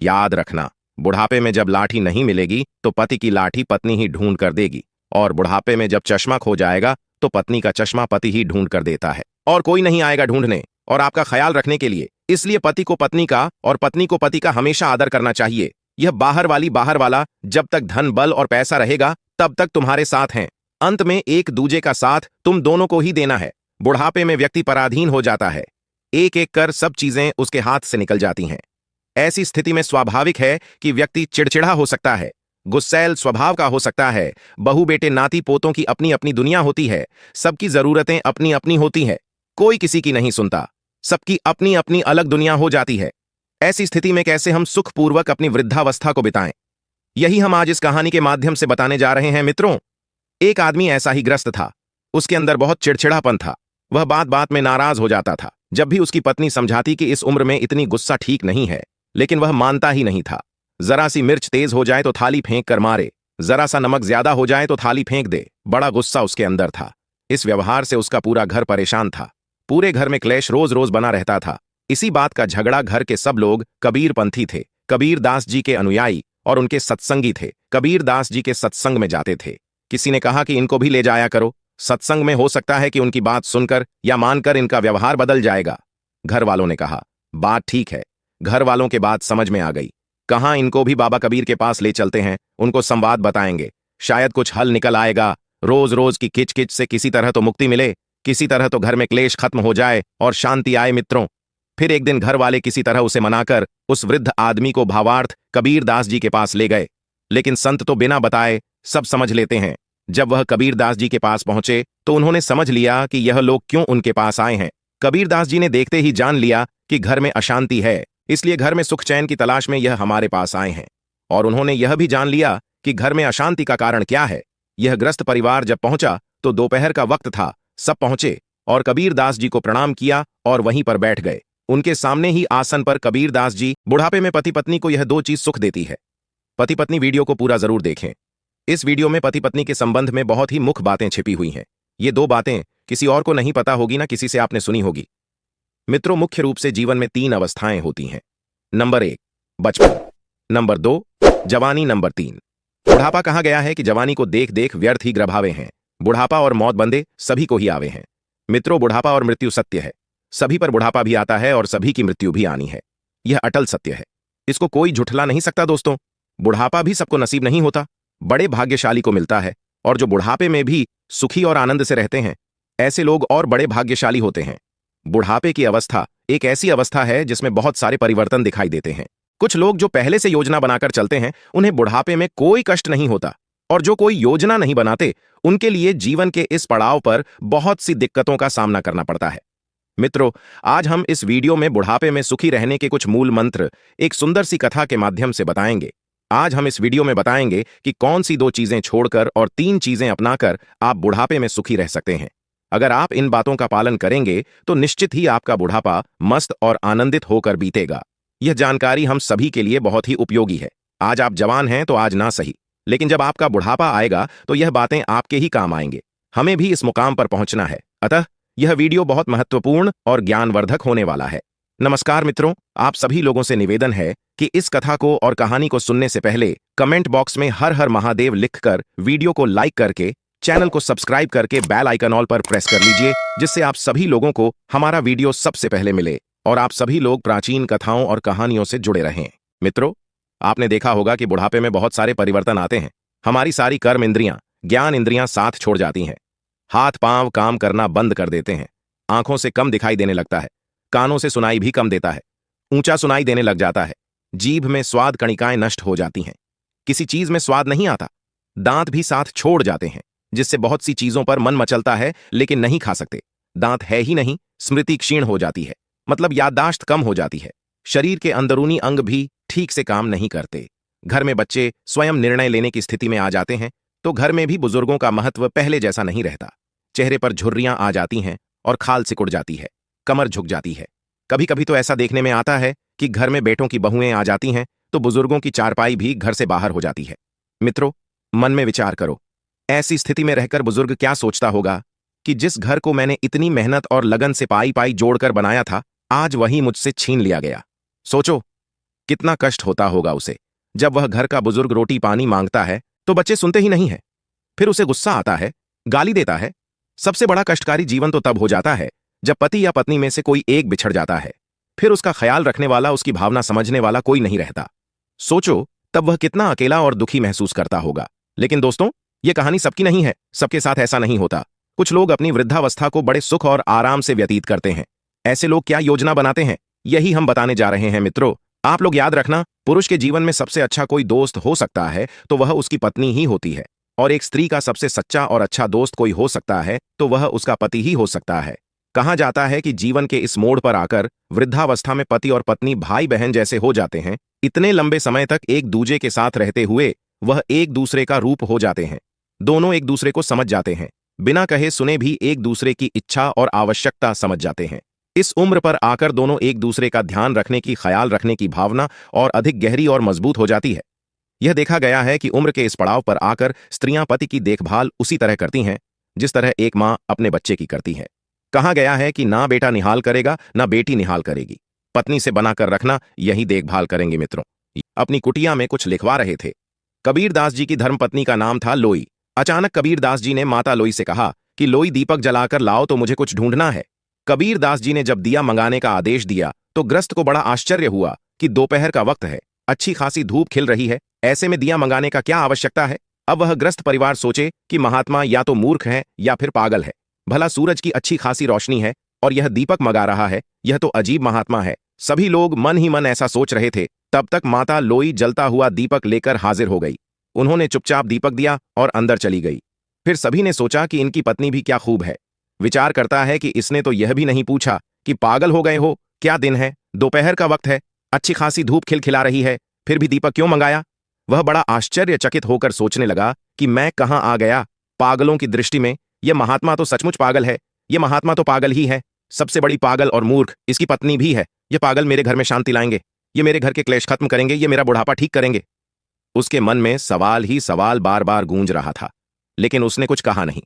याद रखना, बुढ़ापे में जब लाठी नहीं मिलेगी तो पति की लाठी पत्नी ही ढूंढ कर देगी, और बुढ़ापे में जब चश्मा खो जाएगा तो पत्नी का चश्मा पति ही ढूंढ कर देता है, और कोई नहीं आएगा ढूंढने और आपका ख्याल रखने के लिए। इसलिए पति को पत्नी का और पत्नी को पति का हमेशा आदर करना चाहिए। यह बाहर वाला जब तक धन बल और पैसा रहेगा तब तक तुम्हारे साथ हैं। अंत में एक दूजे का साथ तुम दोनों को ही देना है। बुढ़ापे में व्यक्ति पराधीन हो जाता है, एक एक कर सब चीजें उसके हाथ से निकल जाती हैं। ऐसी स्थिति में स्वाभाविक है कि व्यक्ति चिड़चिड़ा हो सकता है, गुस्सैल स्वभाव का हो सकता है। बहू बेटे नाती पोतों की अपनी अपनी दुनिया होती है, सबकी जरूरतें अपनी अपनी होती हैं, कोई किसी की नहीं सुनता, सबकी अपनी अपनी अलग दुनिया हो जाती है। ऐसी स्थिति में कैसे हम सुखपूर्वक अपनी वृद्धावस्था को बिताएं, यही हम आज इस कहानी के माध्यम से बताने जा रहे हैं। मित्रों, एक आदमी ऐसा ही ग्रस्त था। उसके अंदर बहुत चिड़चिड़ापन था। वह बात बात में नाराज हो जाता था। जब भी उसकी पत्नी समझाती कि इस उम्र में इतनी गुस्सा ठीक नहीं है, लेकिन वह मानता ही नहीं था। जरा सी मिर्च तेज हो जाए तो थाली फेंक कर मारे, जरा सा नमक ज्यादा हो जाए तो थाली फेंक दे। बड़ा गुस्सा उसके अंदर था। इस व्यवहार से उसका पूरा घर परेशान था। पूरे घर में क्लेश रोज रोज बना रहता था। इसी बात का झगड़ा घर के सब लोग कबीरपंथी थे, कबीर दास जी के अनुयायी और उनके सत्संगी थे। कबीर दास जी के सत्संग में जाते थे। किसी ने कहा कि इनको भी ले जाया करो, सत्संग में हो सकता है कि उनकी बात सुनकर या मानकर इनका व्यवहार बदल जाएगा। घर वालों ने कहा, बात ठीक है। घर वालों के बात समझ में आ गई। कहाँ इनको भी बाबा कबीर के पास ले चलते हैं, उनको संवाद बताएंगे, शायद कुछ हल निकल आएगा। रोज रोज की किचकिच से किसी तरह तो मुक्ति मिले, किसी तरह तो घर में क्लेश खत्म हो जाए और शांति आए। मित्रों, फिर एक दिन घर वाले किसी तरह उसे मनाकर उस वृद्ध आदमी को भावार्थ कबीर दास जी के पास ले गए। लेकिन संत तो बिना बताए सब समझ लेते हैं। जब वह कबीर दास जी के पास पहुंचे तो उन्होंने समझ लिया कि यह लोग क्यों उनके पास आए हैं। कबीर दास जी ने देखते ही जान लिया कि घर में अशांति है, इसलिए घर में सुख चैन की तलाश में यह हमारे पास आए हैं। और उन्होंने यह भी जान लिया कि घर में अशांति का कारण क्या है। यह ग्रस्त परिवार जब पहुंचा तो दोपहर का वक्त था। सब पहुंचे और कबीर दास जी को प्रणाम किया और वहीं पर बैठ गए। उनके सामने ही आसन पर कबीर दास जी, बुढ़ापे में पति पत्नी को यह दो चीज सुख देती है। पति पत्नी वीडियो को पूरा जरूर देखें। इस वीडियो में पति पत्नी के संबंध में बहुत ही मुख्य बातें छिपी हुई हैं। ये दो बातें किसी और को नहीं पता होगी, ना किसी से आपने सुनी होगी। मित्रों, मुख्य रूप से जीवन में 3 अवस्थाएं होती हैं। नंबर 1 बचपन, नंबर 2 जवानी, नंबर 3 बुढ़ापा। कहा गया है कि जवानी को देख देख व्यर्थ ही ग्रभावे हैं, बुढ़ापा और मौत बंदे सभी को ही आवे हैं। मित्रों, बुढ़ापा और मृत्यु सत्य है। सभी पर बुढ़ापा भी आता है और सभी की मृत्यु भी आनी है। यह अटल सत्य है, इसको कोई झुठला नहीं सकता। दोस्तों, बुढ़ापा भी सबको नसीब नहीं होता, बड़े भाग्यशाली को मिलता है। और जो बुढ़ापे में भी सुखी और आनंद से रहते हैं, ऐसे लोग और बड़े भाग्यशाली होते हैं। बुढ़ापे की अवस्था एक ऐसी अवस्था है जिसमें बहुत सारे परिवर्तन दिखाई देते हैं। कुछ लोग जो पहले से योजना बनाकर चलते हैं, उन्हें बुढ़ापे में कोई कष्ट नहीं होता, और जो कोई योजना नहीं बनाते, उनके लिए जीवन के इस पड़ाव पर बहुत सी दिक्कतों का सामना करना पड़ता है। मित्रों, आज हम इस वीडियो में बुढ़ापे में सुखी रहने के कुछ मूल मंत्र एक सुंदर सी कथा के माध्यम से बताएंगे। आज हम इस वीडियो में बताएंगे कि कौन सी 2 चीजें छोड़कर और 3 चीजें अपनाकर आप बुढ़ापे में सुखी रह सकते हैं। अगर आप इन बातों का पालन करेंगे तो निश्चित ही आपका बुढ़ापा मस्त और आनंदित होकर बीतेगा। यह जानकारी हम सभी के लिए बहुत ही उपयोगी है। आज आप जवान हैं तो आज ना सही, लेकिन जब आपका बुढ़ापा आएगा तो यह बातें आपके ही काम आएंगे। हमें भी इस मुकाम पर पहुंचना है, अतः यह वीडियो बहुत महत्वपूर्ण और ज्ञानवर्धक होने वाला है। नमस्कार मित्रों, आप सभी लोगों से निवेदन है कि इस कथा को और कहानी को सुनने से पहले कमेंट बॉक्स में हर हर महादेव लिखकर वीडियो को लाइक करके चैनल को सब्सक्राइब करके बेल आइकन ऑल पर प्रेस कर लीजिए, जिससे आप सभी लोगों को हमारा वीडियो सबसे पहले मिले और आप सभी लोग प्राचीन कथाओं और कहानियों से जुड़े रहें। मित्रों, आपने देखा होगा कि बुढ़ापे में बहुत सारे परिवर्तन आते हैं। हमारी सारी कर्म इंद्रियां, ज्ञान इंद्रियां साथ छोड़ जाती हैं। हाथ पांव काम करना बंद कर देते हैं। आंखों से कम दिखाई देने लगता है, कानों से सुनाई भी कम देता है, ऊंचा सुनाई देने लग जाता है। जीभ में स्वाद कणिकाएं नष्ट हो जाती हैं, किसी चीज में स्वाद नहीं आता। दांत भी साथ छोड़ जाते हैं, जिससे बहुत सी चीजों पर मन मचलता है लेकिन नहीं खा सकते। दांत है ही नहीं, स्मृति क्षीण हो जाती है, मतलब याददाश्त कम हो जाती है। शरीर के अंदरूनी अंग भी ठीक से काम नहीं करते। घर में बच्चे स्वयं निर्णय लेने की स्थिति में आ जाते हैं, तो घर में भी बुजुर्गों का महत्व पहले जैसा नहीं रहता। चेहरे पर झुर्रियां आ जाती हैं और खाल सिकुड़ जाती है, कमर झुक जाती है। कभी कभी तो ऐसा देखने में आता है कि घर में बेटों की बहुएं आ जाती हैं तो बुजुर्गों की चारपाई भी घर से बाहर हो जाती है। मित्रों, मन में विचार करो, ऐसी स्थिति में रहकर बुजुर्ग क्या सोचता होगा कि जिस घर को मैंने इतनी मेहनत और लगन से पाई पाई जोड़कर बनाया था, आज वही मुझसे छीन लिया गया। सोचो, कितना कष्ट होता होगा उसे। जब वह घर का बुजुर्ग रोटी पानी मांगता है तो बच्चे सुनते ही नहीं है, फिर उसे गुस्सा आता है, गाली देता है। सबसे बड़ा कष्टकारी जीवन तो तब हो जाता है जब पति या पत्नी में से कोई एक बिछड़ जाता है, फिर उसका ख्याल रखने वाला, उसकी भावना समझने वाला कोई नहीं रहता। सोचो तब वह कितना अकेला और दुखी महसूस करता होगा। लेकिन दोस्तों, यह कहानी सबकी नहीं है, सबके साथ ऐसा नहीं होता। कुछ लोग अपनी वृद्धावस्था को बड़े सुख और आराम से व्यतीत करते हैं। ऐसे लोग क्या योजना बनाते हैं, यही हम बताने जा रहे हैं मित्रों। आप लोग याद रखना, पुरुष के जीवन में सबसे अच्छा कोई दोस्त हो सकता है तो वह उसकी पत्नी ही होती है, और एक स्त्री का सबसे सच्चा और अच्छा दोस्त कोई हो सकता है तो वह उसका पति ही हो सकता है। कहा जाता है कि जीवन के इस मोड़ पर आकर वृद्धावस्था में पति और पत्नी भाई बहन जैसे हो जाते हैं। इतने लंबे समय तक एक दूजे के साथ रहते हुए वह एक दूसरे का रूप हो जाते हैं। दोनों एक दूसरे को समझ जाते हैं, बिना कहे सुने भी एक दूसरे की इच्छा और आवश्यकता समझ जाते हैं। इस उम्र पर आकर दोनों एक दूसरे का ध्यान रखने की, ख्याल रखने की भावना और अधिक गहरी और मजबूत हो जाती है। यह देखा गया है कि उम्र के इस पड़ाव पर आकर स्त्रियां पति की देखभाल उसी तरह करती हैं जिस तरह एक मां अपने बच्चे की करती है। कहा गया है कि ना बेटा निहाल करेगा ना बेटी निहाल करेगी, पत्नी से बनाकर रखना, यही देखभाल करेंगे मित्रों। अपनी कुटिया में कुछ लिखवा रहे थे। कबीरदास जी की धर्मपत्नी का नाम था लोई। अचानक कबीरदास जी ने माता लोई से कहा कि लोई दीपक जलाकर लाओ तो मुझे कुछ ढूंढना है। कबीरदास जी ने जब दिया मंगाने का आदेश दिया तो ग्रस्त को बड़ा आश्चर्य हुआ कि दोपहर का वक्त है, अच्छी खासी धूप खिल रही है, ऐसे में दिया मंगाने का क्या आवश्यकता है। अब वह ग्रस्त परिवार सोचे कि महात्मा या तो मूर्ख है या फिर पागल है। भला सूरज की अच्छी खासी रोशनी है और यह दीपक मंगा रहा है, यह तो अजीब महात्मा है। सभी लोग मन ही मन ऐसा सोच रहे थे। तब तक माता लोई जलता हुआ दीपक लेकर हाजिर हो गई। उन्होंने चुपचाप दीपक दिया और अंदर चली गई। फिर सभी ने सोचा कि इनकी पत्नी भी क्या खूब है। विचार करता है कि इसने तो यह भी नहीं पूछा कि पागल हो गए हो, क्या दिन है, दोपहर का वक्त है, अच्छी खासी धूप खिलखिला रही है, फिर भी दीपक क्यों मंगाया। वह बड़ा आश्चर्यचकित होकर सोचने लगा कि मैं कहां आ गया। पागलों की दृष्टि में यह महात्मा तो सचमुच पागल है, यह महात्मा तो पागल ही है। सबसे बड़ी पागल और मूर्ख इसकी पत्नी भी है। ये पागल मेरे घर में शांति लाएंगे, ये मेरे घर के क्लेश खत्म करेंगे, ये मेरा बुढ़ापा ठीक करेंगे। उसके मन में सवाल ही सवाल बार बार गूंज रहा था, लेकिन उसने कुछ कहा नहीं।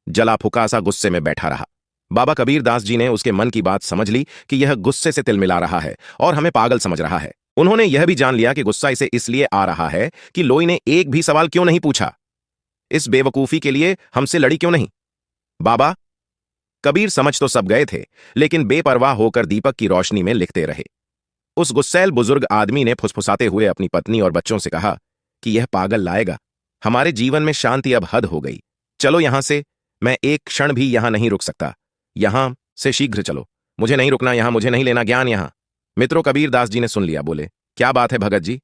जला फुका सा गुस्से में बैठा रहा। बाबा कबीरदास जी ने उसके मन की बात समझ ली कि यह गुस्से से तिलमिला रहा है और हमें पागल समझ रहा है। उन्होंने यह भी जान लिया कि गुस्सा इसे इसलिए आ रहा है कि लोई ने एक भी सवाल क्यों नहीं पूछा, इस बेवकूफी के लिए हमसे लड़ी क्यों नहीं। बाबा कबीर समझ तो सब गए थे, लेकिन बेपरवाह होकर दीपक की रोशनी में लिखते रहे। उस गुस्सैल बुजुर्ग आदमी ने फुसफुसाते हुए अपनी पत्नी और बच्चों से कहा कि यह पागल लाएगा, हमारे जीवन में शांति अब हद हो गई। चलो यहां से, मैं एक क्षण भी यहां नहीं रुक सकता, यहां से शीघ्र चलो, मुझे नहीं रुकना यहां, मुझे नहीं लेना ज्ञान यहां। मित्रों, कबीरदास जी ने सुन लिया। बोले, क्या बात है भगत जी,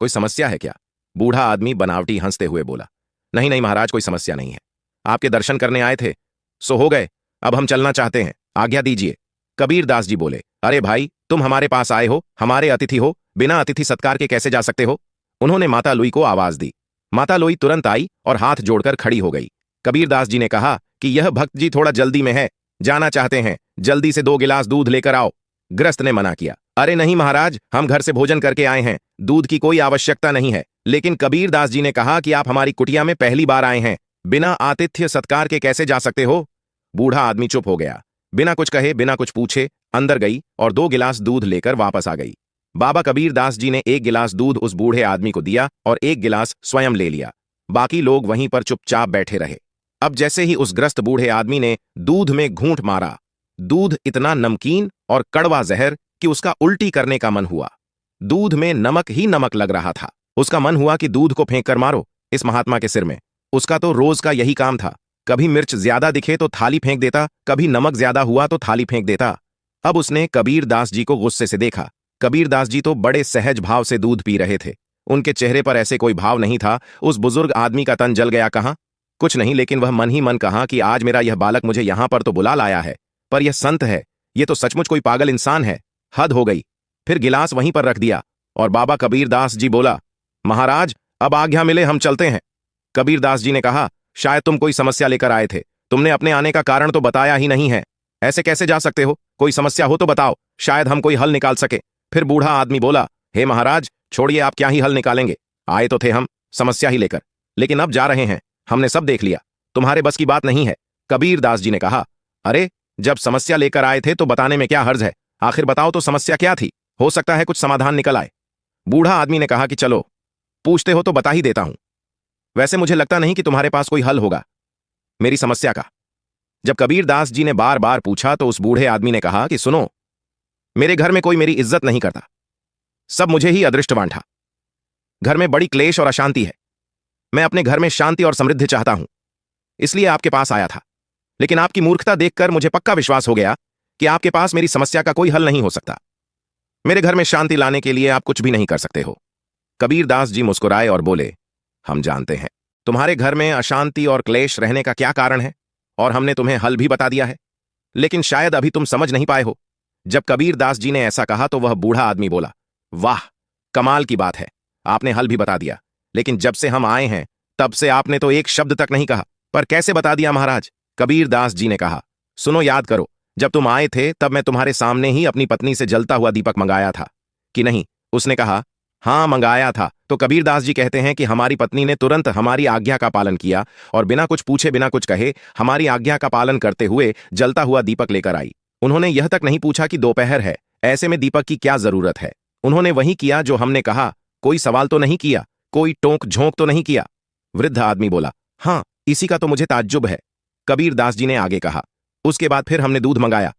कोई समस्या है क्या। बूढ़ा आदमी बनावटी हंसते हुए बोला, नहीं नहीं महाराज, कोई समस्या नहीं है, आपके दर्शन करने आए थे, सो हो गए, अब हम चलना चाहते हैं, आज्ञा दीजिए। कबीरदास जी बोले, अरे भाई, तुम हमारे पास आए हो, हमारे अतिथि हो, बिना अतिथि सत्कार के कैसे जा सकते हो। उन्होंने माता लोई को आवाज दी। माता लोई तुरंत आई और हाथ जोड़कर खड़ी हो गई। कबीरदास जी ने कहा कि यह भक्त जी थोड़ा जल्दी में है, जाना चाहते हैं, जल्दी से 2 गिलास दूध लेकर आओ। ग्रस्त ने मना किया, अरे नहीं महाराज, हम घर से भोजन करके आए हैं, दूध की कोई आवश्यकता नहीं है। लेकिन कबीरदास जी ने कहा कि आप हमारी कुटिया में पहली बार आए हैं, बिना आतिथ्य सत्कार के कैसे जा सकते हो। बूढ़ा आदमी चुप हो गया, बिना कुछ कहे बिना कुछ पूछे अंदर गई और 2 गिलास दूध लेकर वापस आ गई। बाबा कबीरदास जी ने 1 गिलास दूध उस बूढ़े आदमी को दिया और 1 गिलास स्वयं ले लिया। बाकी लोग वहीं पर चुपचाप बैठे रहे। अब जैसे ही उस ग्रस्त बूढ़े आदमी ने दूध में घूंट मारा, दूध इतना नमकीन और कड़वा जहर कि उसका उल्टी करने का मन हुआ। दूध में नमक ही नमक लग रहा था। उसका मन हुआ कि दूध को फेंक कर मारो इस महात्मा के सिर में। उसका तो रोज का यही काम था, कभी मिर्च ज्यादा दिखे तो थाली फेंक देता, कभी नमक ज्यादा हुआ तो थाली फेंक देता। अब उसने कबीरदास जी को गुस्से से देखा। कबीरदास जी तो बड़े सहज भाव से दूध पी रहे थे, उनके चेहरे पर ऐसे कोई भाव नहीं था। उस बुजुर्ग आदमी का तन जल गया। कहां कुछ नहीं, लेकिन वह मन ही मन कहा कि आज मेरा यह बालक मुझे यहां पर तो बुला लाया है, पर यह संत है, यह तो सचमुच कोई पागल इंसान है, हद हो गई। फिर गिलास वहीं पर रख दिया और बाबा कबीरदास जी बोला, महाराज अब आज्ञा मिले, हम चलते हैं। कबीरदास जी ने कहा, शायद तुम कोई समस्या लेकर आए थे, तुमने अपने आने का कारण तो बताया ही नहीं है, ऐसे कैसे जा सकते हो। कोई समस्या हो तो बताओ, शायद हम कोई हल निकाल सके। फिर बूढ़ा आदमी बोला, हे महाराज छोड़िए, आप क्या ही हल निकालेंगे, आए तो थे हम समस्या ही लेकर, लेकिन अब जा रहे हैं, हमने सब देख लिया, तुम्हारे बस की बात नहीं है। कबीरदास जी ने कहा, अरे जब समस्या लेकर आए थे तो बताने में क्या हर्ज है, आखिर बताओ तो समस्या क्या थी, हो सकता है कुछ समाधान निकल आए। बूढ़ा आदमी ने कहा कि चलो, पूछते हो तो बता ही देता हूं। वैसे मुझे लगता नहीं कि तुम्हारे पास कोई हल होगा मेरी समस्या का। जब कबीरदास जी ने बार बार पूछा तो उस बूढ़े आदमी ने कहा कि सुनो, मेरे घर में कोई मेरी इज्जत नहीं करता, सब मुझे ही अदृष्टवान था। घर में बड़ी क्लेश और अशांति है। मैं अपने घर में शांति और समृद्धि चाहता हूं, इसलिए आपके पास आया था। लेकिन आपकी मूर्खता देखकर मुझे पक्का विश्वास हो गया कि आपके पास मेरी समस्या का कोई हल नहीं हो सकता। मेरे घर में शांति लाने के लिए आप कुछ भी नहीं कर सकते हो। कबीरदास जी मुस्कुराए और बोले, हम जानते हैं तुम्हारे घर में अशांति और क्लेश रहने का क्या कारण है, और हमने तुम्हें हल भी बता दिया है, लेकिन शायद अभी तुम समझ नहीं पाए हो। जब कबीरदास जी ने ऐसा कहा तो वह बूढ़ा आदमी बोला, वाह, कमाल की बात है, आपने हल भी बता दिया, लेकिन जब से हम आए हैं तब से आपने तो एक शब्द तक नहीं कहा। पर कैसे बता दिया महाराज? कबीरदास जी ने कहा, सुनो, याद करो, जब तुम आए थे तब मैं तुम्हारे सामने ही अपनी पत्नी से जलता हुआ दीपक मंगाया था कि नहीं? उसने कहा, हां मंगाया था। तो कबीरदास जी कहते हैं कि हमारी पत्नी ने तुरंत हमारी आज्ञा का पालन किया और बिना कुछ पूछे बिना कुछ कहे हमारी आज्ञा का पालन करते हुए जलता हुआ दीपक लेकर आई। उन्होंने यह तक नहीं पूछा कि दोपहर है, ऐसे में दीपक की क्या जरूरत है। उन्होंने वही किया जो हमने कहा, कोई सवाल तो नहीं किया, कोई टोंक झोंक तो नहीं किया। वृद्ध आदमी बोला, हां, इसी का तो मुझे ताज्जुब है। कबीरदास जी ने आगे कहा, उसके बाद फिर हमने दूध मंगाया।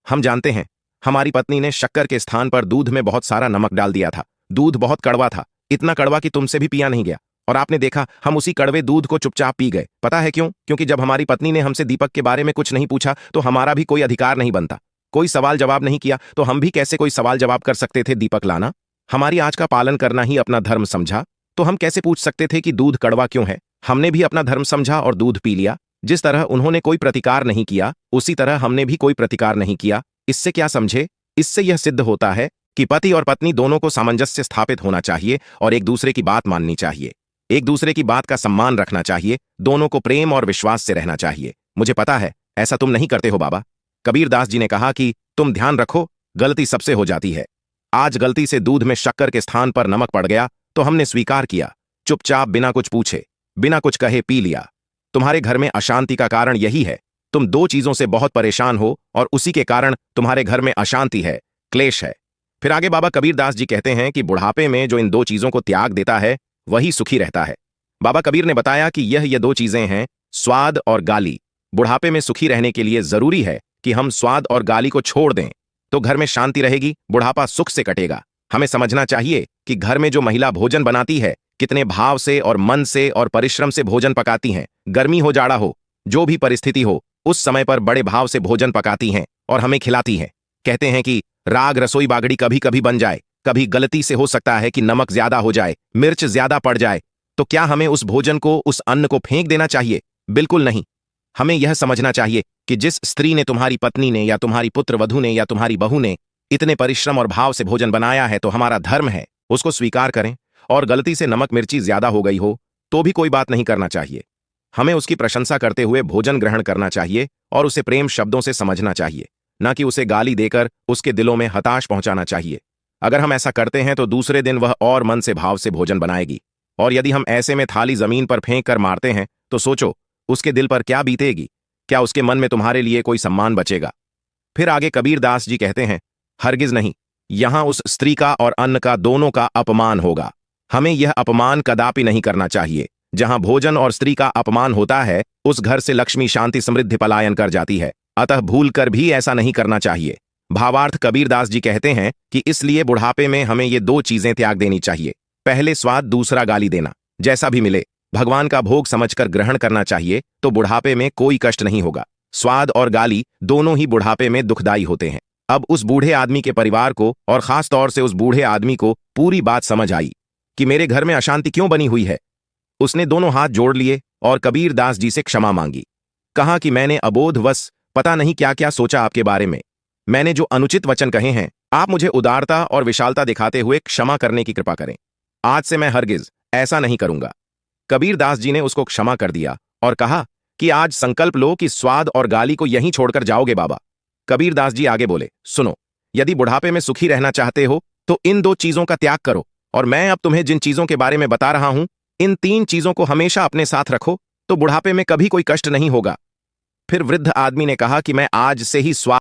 हम जानते हैं हमारी पत्नी ने शक्कर के स्थान पर दूध में बहुत सारा नमक डाल दिया था। दूध बहुत कड़वा था, इतना कड़वा कि तुमसे भी पिया नहीं गया, और आपने देखा हम उसी कड़वे दूध को चुपचाप पी गए। पता है क्यों? क्योंकि जब हमारी पत्नी ने हमसे दीपक के बारे में कुछ नहीं पूछा तो हमारा भी कोई अधिकार नहीं बनता। कोई सवाल जवाब नहीं किया तो हम भी कैसे कोई सवाल जवाब कर सकते थे? दीपक लाना, हमारी आज का पालन करना ही अपना धर्म समझा, तो हम कैसे पूछ सकते थे कि दूध कड़वा क्यों है? हमने भी अपना धर्म समझा और दूध पी लिया। जिस तरह उन्होंने कोई प्रतिकार नहीं किया उसी तरह हमने भी कोई प्रतिकार नहीं किया। इससे क्या समझे? इससे यह सिद्ध होता है कि पति और पत्नी दोनों को सामंजस्य स्थापित होना चाहिए और एक दूसरे की बात माननी चाहिए, एक दूसरे की बात का सम्मान रखना चाहिए, दोनों को प्रेम और विश्वास से रहना चाहिए। मुझे पता है ऐसा तुम नहीं करते हो बाबा। कबीरदास जी ने कहा कि तुम ध्यान रखो, गलती सबसे हो जाती है। आज गलती से दूध में शक्कर के स्थान पर नमक पड़ गया तो हमने स्वीकार किया, चुपचाप बिना कुछ पूछे बिना कुछ कहे पी लिया। तुम्हारे घर में अशांति का कारण यही है। तुम दो चीजों से बहुत परेशान हो और उसी के कारण तुम्हारे घर में अशांति है, क्लेश है। फिर आगे बाबा कबीरदास जी कहते हैं कि बुढ़ापे में जो इन दो चीजों को त्याग देता है वही सुखी रहता है। बाबा कबीर ने बताया कि ये दो चीजें हैं, स्वाद और गाली। बुढ़ापे में सुखी रहने के लिए जरूरी है कि हम स्वाद और गाली को छोड़ दें, तो घर में शांति रहेगी, बुढ़ापा सुख से कटेगा। हमें समझना चाहिए कि घर में जो महिला भोजन बनाती है कितने भाव से और मन से और परिश्रम से भोजन पकाती हैं। गर्मी हो जाड़ा हो, जो भी परिस्थिति हो, उस समय पर बड़े भाव से भोजन पकाती हैं और हमें खिलाती हैं। कहते हैं कि राग रसोई बागड़ी कभी कभी बन जाए, कभी गलती से हो सकता है कि नमक ज्यादा हो जाए, मिर्च ज्यादा पड़ जाए, तो क्या हमें उस भोजन को, उस अन्न को फेंक देना चाहिए? बिल्कुल नहीं। हमें यह समझना चाहिए कि जिस स्त्री ने, तुम्हारी पत्नी ने या तुम्हारी पुत्र वधू ने या तुम्हारी बहू ने इतने परिश्रम और भाव से भोजन बनाया है तो हमारा धर्म है उसको स्वीकार करें। और गलती से नमक मिर्ची ज्यादा हो गई हो तो भी कोई बात नहीं करना चाहिए। हमें उसकी प्रशंसा करते हुए भोजन ग्रहण करना चाहिए और उसे प्रेम शब्दों से समझना चाहिए, न कि उसे गाली देकर उसके दिलों में हताश पहुंचाना चाहिए। अगर हम ऐसा करते हैं तो दूसरे दिन वह और मन से भाव से भोजन बनाएगी, और यदि हम ऐसे में थाली जमीन पर फेंक कर मारते हैं तो सोचो उसके दिल पर क्या बीतेगी। क्या उसके मन में तुम्हारे लिए कोई सम्मान बचेगा? फिर आगे कबीरदास जी कहते हैं, हरगिज नहीं, यहां उस स्त्री का और अन्न का, दोनों का अपमान होगा। हमें यह अपमान कदापि नहीं करना चाहिए। जहां भोजन और स्त्री का अपमान होता है उस घर से लक्ष्मी, शांति, समृद्धि पलायन कर जाती है। अतः भूल कर भी ऐसा नहीं करना चाहिए। भावार्थ कबीरदास जी कहते हैं कि इसलिए बुढ़ापे में हमें ये दो चीजें त्याग देनी चाहिए, पहले स्वाद, दूसरा गाली देना। जैसा भी मिले भगवान का भोग समझकर ग्रहण करना चाहिए, तो बुढ़ापे में कोई कष्ट नहीं होगा। स्वाद और गाली दोनों ही बुढ़ापे में दुखदायी होते हैं। अब उस बूढ़े आदमी के परिवार को और खास तौर से उस बूढ़े आदमी को पूरी बात समझ आई कि मेरे घर में अशांति क्यों बनी हुई है। उसने दोनों हाथ जोड़ लिए और कबीरदास जी से क्षमा मांगी। कहा कि मैंने अबोधवश पता नहीं क्या क्या सोचा आपके बारे में। मैंने जो अनुचित वचन कहे हैं, आप मुझे उदारता और विशालता दिखाते हुए क्षमा करने की कृपा करें। आज से मैं हरगिज ऐसा नहीं करूंगा। कबीरदास जी ने उसको क्षमा कर दिया और कहा कि आज संकल्प लो कि स्वाद और गाली को यहीं छोड़कर जाओगे बाबा। कबीरदास जी आगे बोले, सुनो, यदि बुढ़ापे में सुखी रहना चाहते हो तो इन दो चीजों का त्याग करो, और मैं अब तुम्हें जिन चीजों के बारे में बता रहा हूं, इन तीन चीजों को हमेशा अपने साथ रखो, तो बुढ़ापे में कभी कोई कष्ट नहीं होगा। फिर वृद्ध आदमी ने कहा कि मैं आज से ही स्वाद